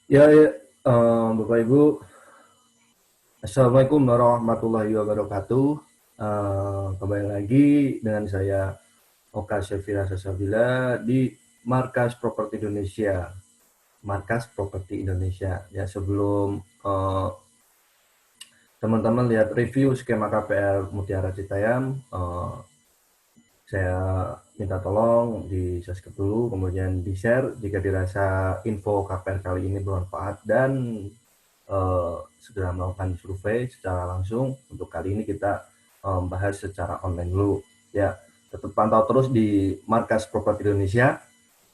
Bapak Ibu, Assalamualaikum warahmatullahi wabarakatuh. Kembali lagi dengan saya Oka Syafira Sasabila di Markas Properti Indonesia. Markas Properti Indonesia. Ya, sebelum teman-teman lihat review skema KPR Mutiara Citayam, saya minta tolong di-subscribe dulu, kemudian di-share jika dirasa info KPR kali ini bermanfaat, dan segera melakukan survei secara langsung. Untuk kali ini kita membahas secara online dulu. Ya, tetap pantau terus di Markas Properti Indonesia,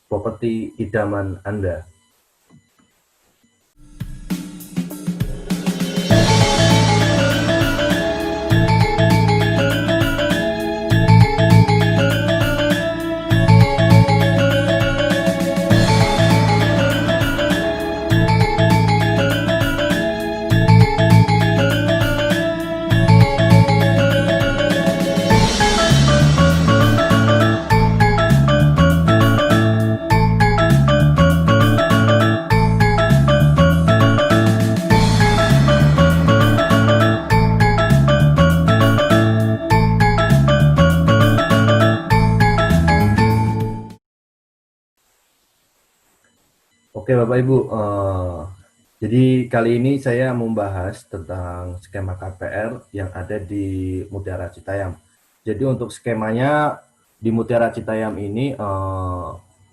properti idaman Anda. Oke Bapak Ibu, jadi kali ini saya membahas tentang skema KPR yang ada di Mutiara Citayam. Jadi untuk skemanya di Mutiara Citayam ini,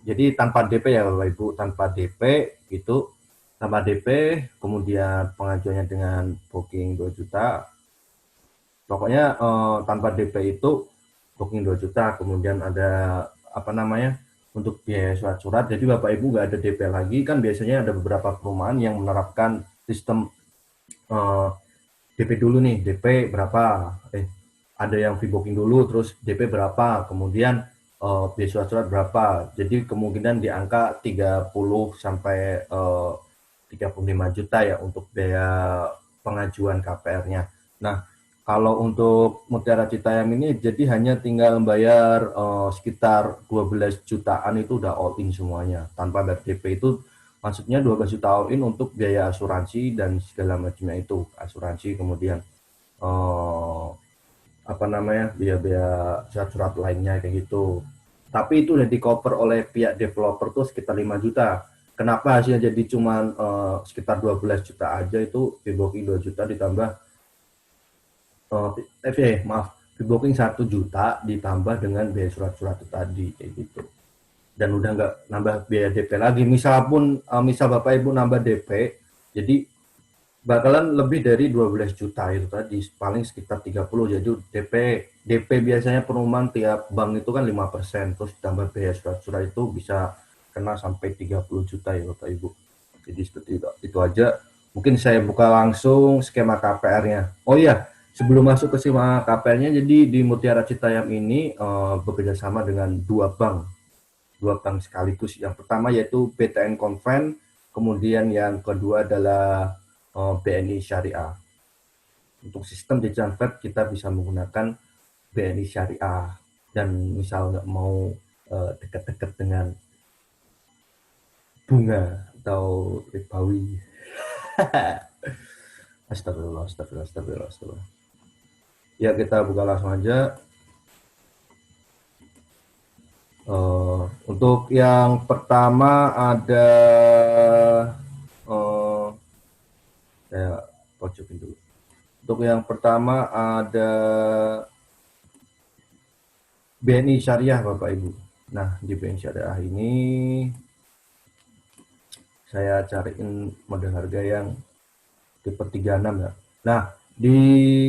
jadi tanpa DP ya Bapak Ibu, tanpa DP itu, tanpa DP, kemudian pengajuannya dengan booking 2 juta. Pokoknya tanpa DP itu booking 2 juta, kemudian ada apa namanya, untuk biaya surat-surat. Jadi Bapak Ibu nggak ada DP lagi. Kan biasanya ada beberapa perumahan yang menerapkan sistem DP dulu nih, DP berapa, ada yang free booking dulu, terus DP berapa, kemudian biaya surat-surat berapa. Jadi kemungkinan di angka 30 sampai 35 juta ya untuk biaya pengajuan KPR-nya. Nah, kalau untuk Mutiara Citayam ini jadi hanya tinggal membayar sekitar 12 jutaan, itu udah all in semuanya. Tanpa bayar DP itu maksudnya 12 juta all in untuk biaya asuransi dan segala macamnya itu. Asuransi, kemudian apa namanya, biaya-biaya surat-surat lainnya kayak gitu. Tapi itu udah di cover oleh pihak developer tuh sekitar 5 juta. Kenapa hasilnya jadi cuma sekitar 12 juta aja, itu free booking 2 juta ditambah maaf, free booking 1 juta ditambah dengan biaya surat-surat itu tadi, kayak gitu. Dan udah nggak nambah biaya DP lagi. Misal Bapak Ibu nambah DP, jadi bakalan lebih dari 12 juta itu tadi, paling sekitar 30. Jadi DP biasanya perumahan tiap bank itu kan 5%, terus ditambah biaya surat-surat itu bisa kena sampai 30 juta ya Bapak Ibu. Jadi seperti itu aja. Mungkin saya buka langsung skema KPR-nya. Oh iya, sebelum masuk ke skema KPR-nya, jadi di Mutiara Citayam ini bekerja sama dengan dua bank sekaligus. Yang pertama yaitu BTN Conven, kemudian yang kedua adalah BNI Syariah. Untuk sistem jajan Fed kita bisa menggunakan BNI Syariah. Dan misal nggak mau dekat-dekat dengan bunga atau ribawi, astagfirullah, astagfirullah, astagfirullah, astagfirullah. Ya, kita buka langsung aja. Untuk yang pertama ada saya pojokin dulu. Untuk yang pertama ada BNI Syariah Bapak Ibu. Nah, di BNI Syariah ini saya cariin model harga yang tipe 36 ya. Nah, di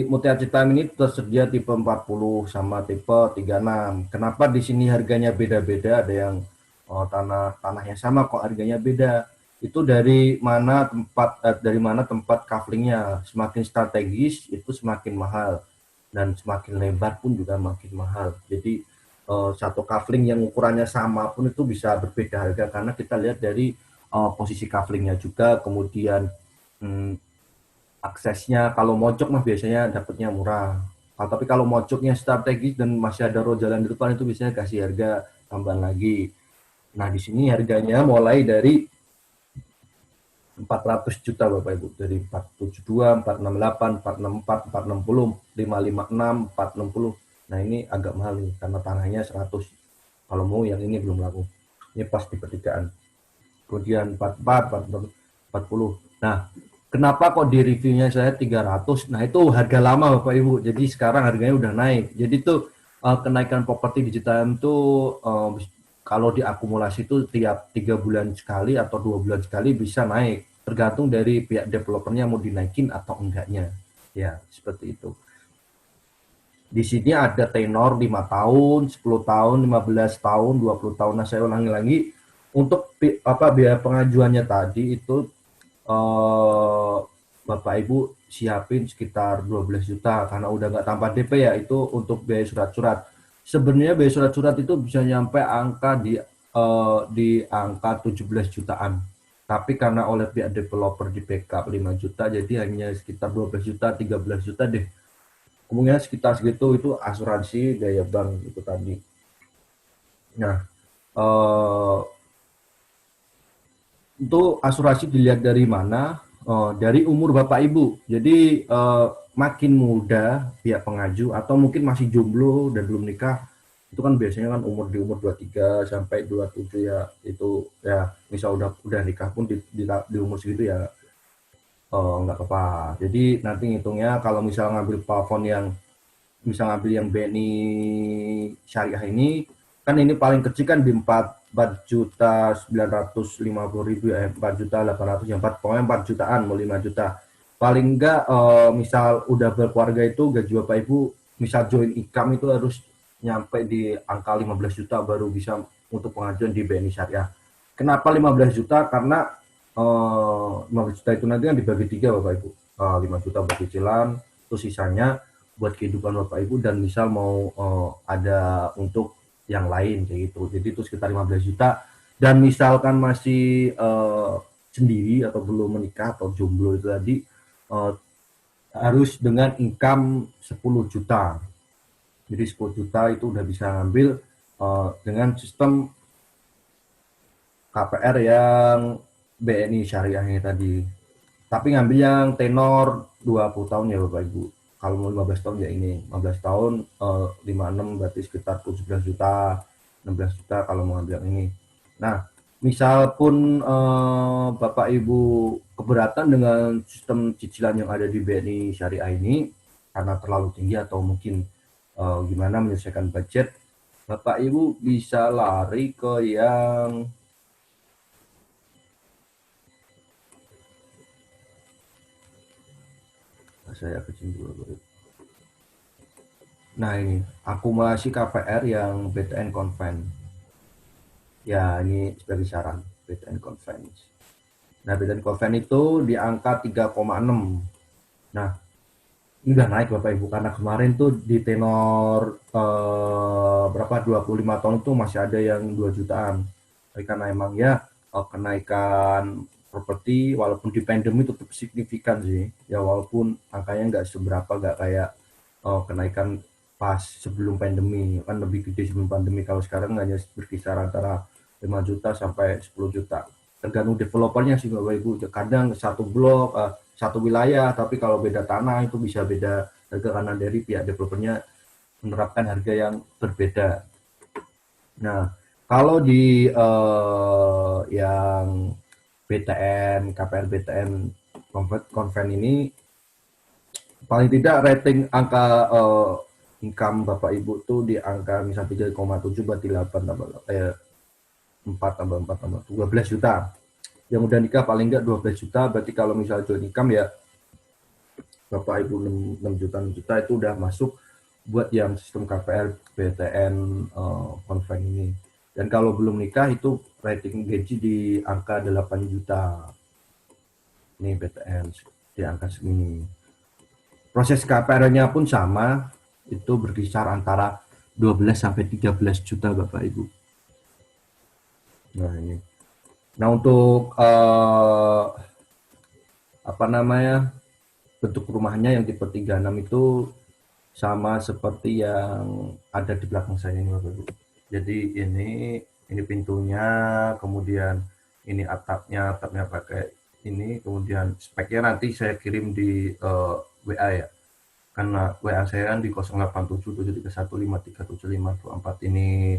Mutiara Citayam ini tersedia tipe 40 sama tipe 36. Kenapa di sini harganya beda-beda? Ada yang tanahnya sama kok harganya beda. Itu dari mana tempat coveringnya. Semakin strategis itu semakin mahal, dan semakin lebar pun juga makin mahal. Jadi satu kavling yang ukurannya sama pun itu bisa berbeda harga, karena kita lihat dari posisi coveringnya juga, kemudian aksesnya. Kalau mojok mah biasanya dapatnya murah. Tapi kalau mojoknya strategis dan masih ada road jalan di depan, itu biasanya kasih harga tambahan lagi. Nah, di sini harganya mulai dari 400 juta Bapak Ibu, dari 472, 468, 464, 460, 556, 460. Nah ini agak mahal nih karena tanahnya 100. Kalau mau yang ini belum laku. Ini pas di pertigaan. Kemudian 44, 40. Nah, kenapa kok di reviewnya saya 300? Nah, itu harga lama Bapak Ibu. Jadi sekarang harganya udah naik. Jadi tuh kenaikan properti digital itu kalau diakumulasi itu tiap 3 bulan sekali atau 2 bulan sekali bisa naik. Tergantung dari pihak developernya mau dinaikin atau enggaknya. Ya, seperti itu. Di sini ada tenor 5 tahun, 10 tahun, 15 tahun, 20 tahun. Nah, saya ulangi lagi untuk biaya pengajuannya tadi itu Bapak Ibu siapin sekitar 12 juta karena udah nggak tanpa DP ya, itu untuk biaya surat-surat. Sebenarnya biaya surat-surat itu bisa nyampe angka di angka 17 jutaan. Tapi karena oleh pihak developer di backup 5 juta, jadi hanya sekitar 12 juta, 13 juta deh. Kemungkinan sekitar segitu itu asuransi biaya bank itu tadi. Nah, itu asuransi dilihat dari mana? Dari umur Bapak Ibu. Jadi makin muda pihak pengaju atau mungkin masih jomblo dan belum nikah, itu kan biasanya kan umur di umur 23 sampai 27 ya, itu ya misal udah nikah pun di umur segitu ya nggak apa-apa. Jadi nanti ngitungnya kalau misal ngambil plafon yang misal ngambil yang BNI syariah ini, kan ini paling kecil kan di 4.950.000 ya, 4.800 ya, pokoknya 4 jutaan mau 5 juta. Paling enggak misal udah berkeluarga itu gaji Bapak Ibu misal join income itu harus nyampe di angka 15 juta baru bisa untuk pengajuan di BNI syariah. Kenapa 15 juta? Karena 15 juta itu nanti kan dibagi 3 Bapak Ibu. 5 juta buat cicilan, terus sisanya buat kehidupan Bapak Ibu dan misal mau ada untuk yang lain kayak gitu. Jadi itu sekitar 15 juta. Dan misalkan masih sendiri atau belum menikah atau jomblo itu tadi harus dengan income 10 juta. Jadi 10 juta itu udah bisa ngambil dengan sistem KPR yang BNI syariahnya tadi. Tapi ngambil yang tenor 20 tahun ya Bapak Ibu. Kalau mau 15 tahun ya ini, 15 tahun 56 berarti sekitar 17 juta, 16 juta kalau mau ambil yang ini. Nah, misal pun Bapak Ibu keberatan dengan sistem cicilan yang ada di BNI Syariah ini karena terlalu tinggi atau mungkin gimana menyelesaikan budget, Bapak Ibu bisa lari ke yang saya kecil dulu. Nah ini akumulasi KPR yang BTN Convent. Ya ini sebagai saran BTN Convent. Nah BTN Convent itu di angka 3,6. Nah ini udah naik Bapak Ibu karena kemarin tuh di tenor berapa 25 tahun itu masih ada yang 2 jutaan. Tapi karena emang ya kenaikan properti walaupun di pandemi tetap signifikan sih. Ya walaupun angkanya nggak seberapa, nggak kayak kenaikan pas sebelum pandemi, kan lebih gede sebelum pandemi. Kalau sekarang hanya berkisar antara 5 juta sampai 10 juta. Tergantung developernya sih Bapak Ibu. Kadang satu blok, satu wilayah, tapi kalau beda tanah itu bisa beda harga karena dari pihak developernya menerapkan harga yang berbeda. Nah, kalau di yang BTN, KPR BTN Convent ini paling tidak rating angka income Bapak Ibu tuh di angka misal 3,7 berarti 8 tambah 4 tambah 4 tambah 12 juta. Yang udah nikah paling enggak 12 juta, berarti kalau misal joint income ya Bapak Ibu 6 juta 6 juta itu udah masuk buat yang sistem KPR BTN Convent ini. Dan kalau belum nikah itu rating gaji di angka 8 juta. Ini BTN di angka segini. Proses KPR-nya pun sama, itu berkisar antara 12 sampai 13 juta Bapak Ibu. Nah ini. Nah untuk apa namanya bentuk rumahnya yang tipe 36 itu sama seperti yang ada di belakang saya ini Bapak Ibu. Jadi ini pintunya, kemudian ini atapnya pakai ini, kemudian speknya nanti saya kirim di WA ya. Karena WA saya kan di 087731537524 ini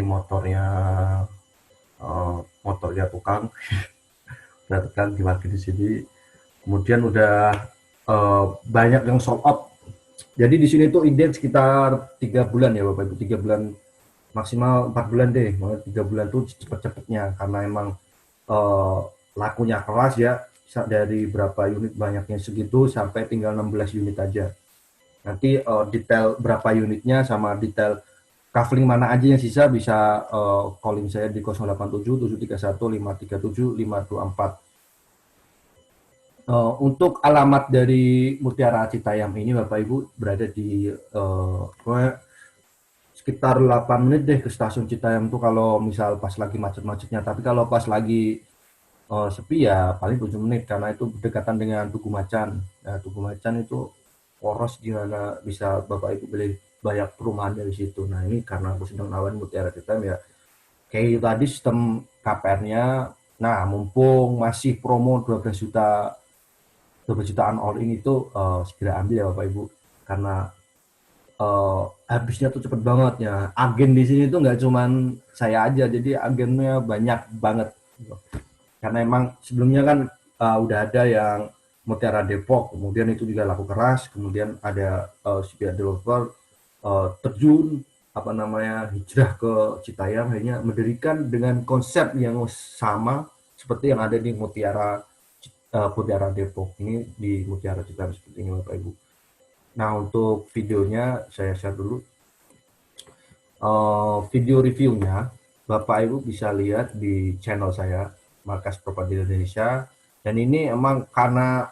motornya tukang tukang diparkir di sini. Kemudian udah banyak yang sold out. Jadi di sini tuh inden sekitar 3 bulan ya Bapak Ibu, 3 bulan maksimal 4 bulan deh, 3 bulan tuh cepet-cepetnya karena emang eh, lakunya keras ya, dari berapa unit banyaknya segitu sampai tinggal 16 unit aja. Nanti detail berapa unitnya sama detail kafling mana aja yang sisa bisa calling saya di 087731537524. Untuk alamat dari Mutiara Citayam ini Bapak Ibu berada di sekitar 8 menit deh ke stasiun Citayam tuh kalau misal pas lagi macet-macetnya. Tapi kalau pas lagi sepi ya paling 7 menit karena itu berdekatan dengan Tugu Macan. Nah, Tugu Macan itu poros gimana bisa Bapak Ibu beli banyak perumahan dari situ. Nah, ini karena aku sedang nawarin Mutiara Citayam ya. Kayak itu tadi sistem KPR-nya. Nah, mumpung masih promo 12 jutaan all in itu segera ambil ya Bapak Ibu. Karena habisnya tuh cepet banget ya. Agen di sini tuh nggak cuman saya aja, jadi agennya banyak banget. Karena emang sebelumnya kan udah ada yang Mutiara Depok, kemudian itu juga laku keras, kemudian ada si pihak developer terjun apa namanya hijrah ke Citayam, hanya mendirikan dengan konsep yang sama seperti yang ada di Mutiara Depok ini di Mutiara Citayam seperti ini Bapak Ibu. Nah untuk videonya saya share dulu. Video reviewnya Bapak Ibu bisa lihat di channel saya Markas Properti Indonesia, dan ini emang karena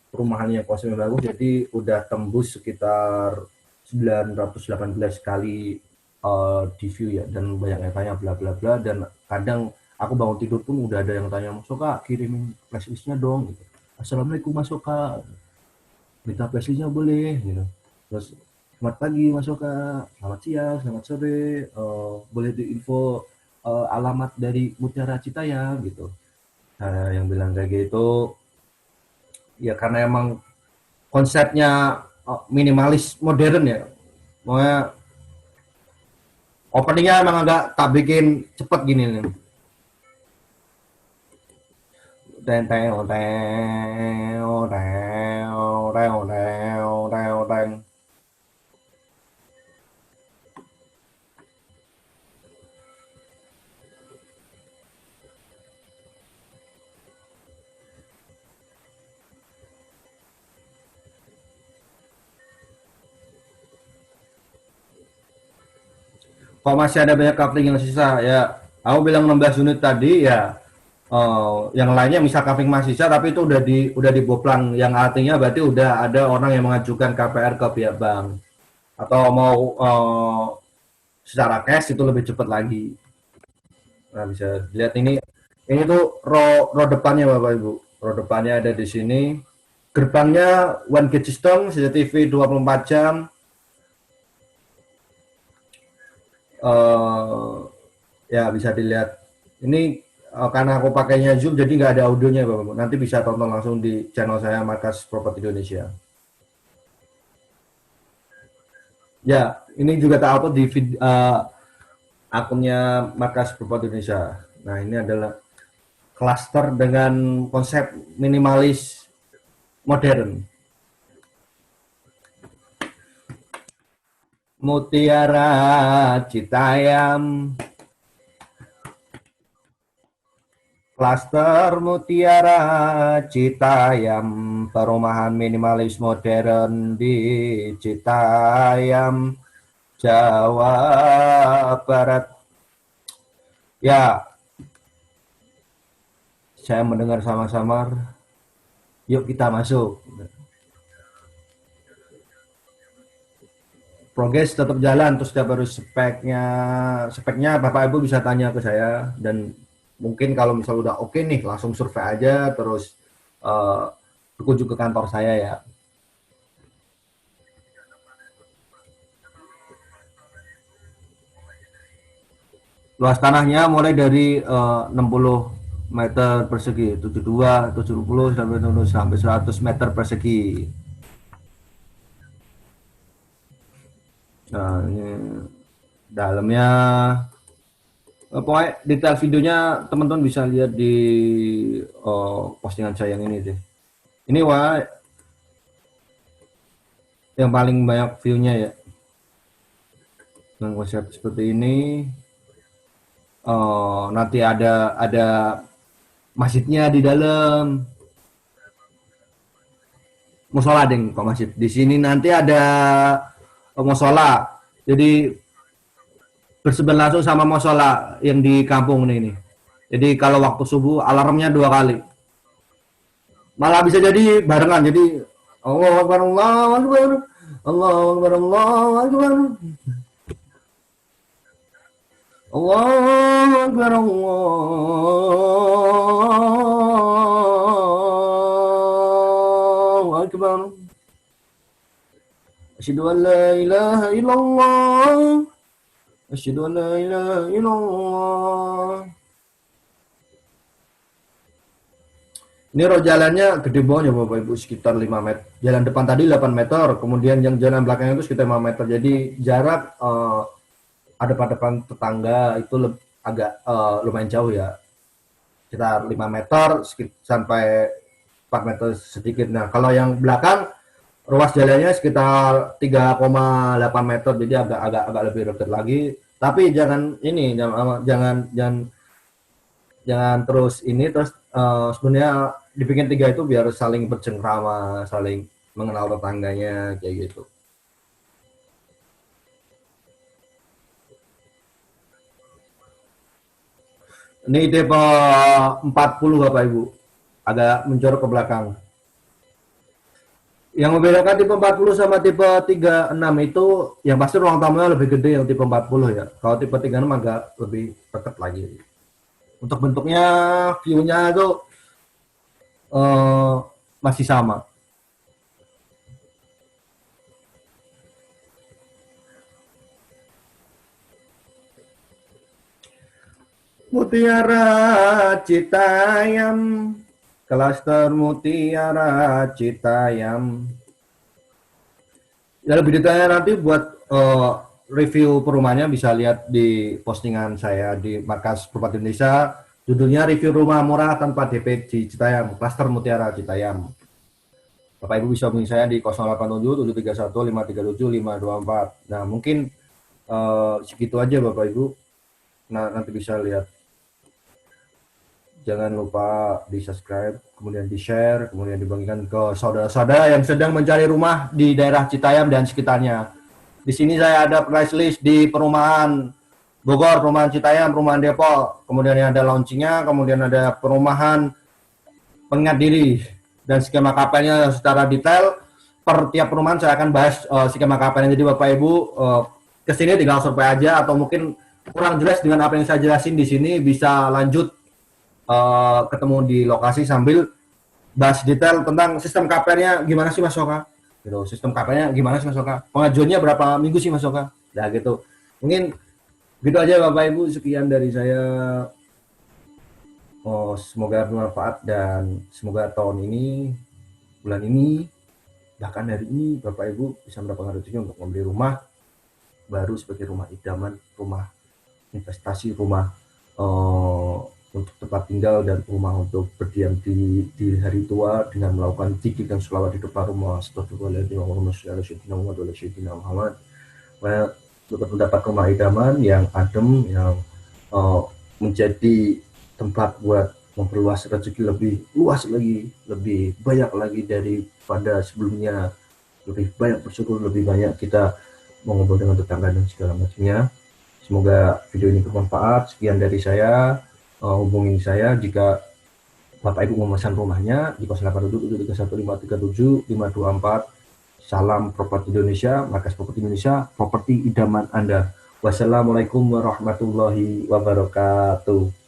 perumahannya kosnya bagus jadi udah tembus sekitar 918 kali di view ya, dan banyak yang tanya bla bla bla, dan kadang aku bangun tidur pun udah ada yang tanya, Mas Oka kirimin flashdisknya dong gitu. Assalamualaikum Mas Oka, minta flashdisknya boleh gitu. Terus selamat pagi Mas Oka, selamat siang, selamat sore, boleh diinfo alamat dari Mutiara Citayam gitu. Nah, yang bilang kayak gitu ya karena emang konsepnya minimalis modern ya. Pokoknya openingnya emang agak tak bikin cepet gini nih. Teng teng teng teng teng teng teng. Kok masih ada banyak coupling yang sisa ya. Aku bilang 16 unit tadi ya. Yang lainnya misal coupling masih sisa tapi itu udah diboplang, yang artinya berarti udah ada orang yang mengajukan KPR ke pihak bank atau mau secara cash itu lebih cepat lagi. Nah, bisa dilihat ini tuh row depannya Bapak Ibu. Row depannya ada di sini. Gerbangnya one gate system, CCTV 24 jam. Eh ya bisa dilihat. Ini karena aku pakainya Zoom jadi nggak ada audionya Bapak Ibu. Nanti bisa tonton langsung di channel saya Markas Properti Indonesia. Ya, ini juga tak upload di akunnya Markas Properti Indonesia. Nah, ini adalah klaster dengan konsep minimalis modern. Mutiara Citayam, klaster Mutiara Citayam, perumahan minimalis modern di Citayam, Jawa Barat. Ya, saya mendengar samar-samar. Yuk kita masuk. Progres tetap jalan, terus setiap baru speknya Bapak Ibu bisa tanya ke saya, dan mungkin kalau misal udah oke nih langsung survei aja terus berkunjung ke kantor saya ya. Luas tanahnya mulai dari 60 meter persegi, 72, 70 sampai 100 meter persegi. Nah, ini dalamnya, pokoknya detail videonya teman-teman bisa lihat di postingan saya yang ini deh. Ini wah yang paling banyak view-nya ya. Dengan konsep seperti ini, nanti ada masjidnya di dalam. Musola ding Pak Masjid. Di sini nanti ada musola. Jadi bersebelahan langsung sama musola yang di kampung ini. Jadi kalau waktu subuh alarmnya 2 kali. Malah bisa jadi barengan. Jadi Allahu Akbar, Allahu Akbar, Allahu Akbar, Allahu Akbar, Allahu Akbar, Allahu Akbar. Asyhadu an la ilaha illallah. Asyhadu an la ilaha illallah. Ini roh jalannya gede banget ya Bapak Ibu, sekitar 5 meter. Jalan depan tadi 8 meter, kemudian yang jalan belakangnya itu sekitar 5 meter. Jadi jarak ada pada depan tetangga itu agak lumayan jauh ya. Sekitar 5 meter sampai 4 meter sedikit. Nah, kalau yang belakang ruas jalannya sekitar 3,8 meter, jadi agak lebih dekat lagi. Tapi jangan terus ini terus sebenarnya dibikin 3 itu biar saling bercengkrama, saling mengenal tetangganya kayak gitu. Ini tipe 40 Bapak Ibu, agak menjorok ke belakang. Yang membedakan tipe 40 sama tipe 36 itu yang pasti ruang tamunya lebih gede yang tipe 40 ya. Kalau tipe 36 agak lebih dekat lagi. Untuk bentuknya, view-nya itu masih sama. Mutiara Citayam, klaster Mutiara Citayam. Ya, lebih detailnya nanti buat review perumahannya bisa lihat di postingan saya di Markas Properti Indonesia. Judulnya review rumah murah tanpa DP di Citayam, klaster Mutiara Citayam. Bapak Ibu bisa hubungi saya di 087 731 537 524. Nah, mungkin segitu aja Bapak Ibu. Nah, nanti bisa lihat. Jangan lupa di subscribe, kemudian di share, kemudian dibagikan ke saudara-saudara yang sedang mencari rumah di daerah Citayam dan sekitarnya. Di sini saya ada price list di perumahan Bogor, perumahan Citayam, perumahan Depok, kemudian ada launchingnya, kemudian ada perumahan Pengingat Diri, dan skema KPL-nya secara detail. Per tiap perumahan saya akan bahas skema KPL-nya. Jadi Bapak Ibu kesini tinggal survei aja, atau mungkin kurang jelas dengan apa yang saya jelasin di sini, bisa lanjut ketemu di lokasi sambil bahas detail tentang sistem KPR-nya gimana sih Mas Soka, gitu. Sistem KPR-nya gimana sih Mas Soka, pengajuannya berapa minggu sih Mas Soka, nah gitu. Mungkin gitu aja Bapak Ibu, sekian dari saya. Semoga bermanfaat dan semoga tahun ini, bulan ini, bahkan hari ini Bapak Ibu bisa mendapatkan rezeki untuk membeli rumah baru sebagai rumah idaman, rumah investasi, rumah untuk tempat tinggal, dan rumah untuk berdiam di hari tua dengan melakukan zikir dan sholawat di depan rumah. Astagfirullahaladzim, Muhammad. Untuk mendapat rumah idaman yang adem, yang menjadi tempat buat memperluas rezeki lebih luas lagi, lebih banyak lagi daripada sebelumnya, lebih banyak bersyukur, lebih banyak kita mengobrol dengan tetangga dan segala macamnya. Semoga video ini bermanfaat. Sekian dari saya. Hubungin saya jika Bapak Ibu memesan rumahnya di 087731537524. Salam Properti Indonesia, Markas Properti Indonesia, properti idaman Anda. Wassalamualaikum warahmatullahi wabarakatuh.